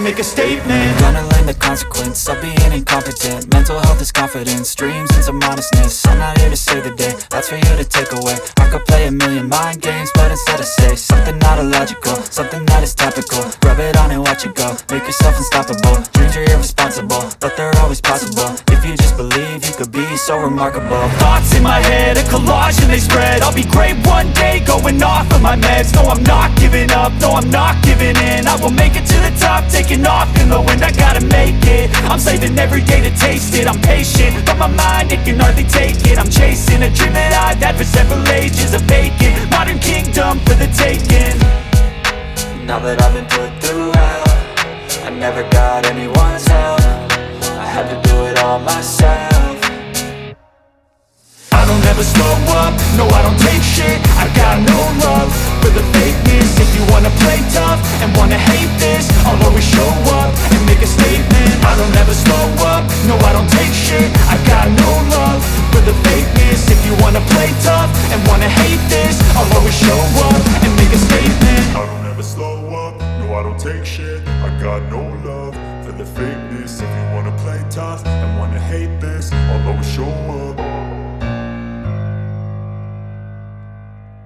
make a statement. Gonna learn the consequence of being incompetent. Mental health is confidence, dreams and some honestness. I'm not here to save the day, that's for you to take away. I could play a million mind games, but instead I say something not illogical, something that is topical. Rub it on and watch it go, make yourself unstoppable. Dreams are irresponsible, but they're always possible. If you just believe, you could be so remarkable. Thoughts in my head, a collage and they spread. I'll be great one day, going off of my meds. No, I'm not giving up, no, I'm not giving in. I will make it to the top, taking off in the wind. I gotta make it, I'm saving every day to taste it. I'm patient, but my mind, it can hardly take it. I'm chasing a dream that I've had for several ages. A vacant, modern kingdom for the taking. Now that I've been put through hell, I never got anyone's help. I had to do it all myself. I don't ever slow up, no I don't take shit. I got no love for the fakeness. If you wanna play tough and wanna hate this, I'll always show up and make a statement. I don't ever slow up, no I don't take shit. I got no love for the fakeness. If you wanna play tough and wanna hate this, I'll always show up and make a statement. I don't ever slow up, no I don't take shit. I got no love for the fakeness. If you wanna play tough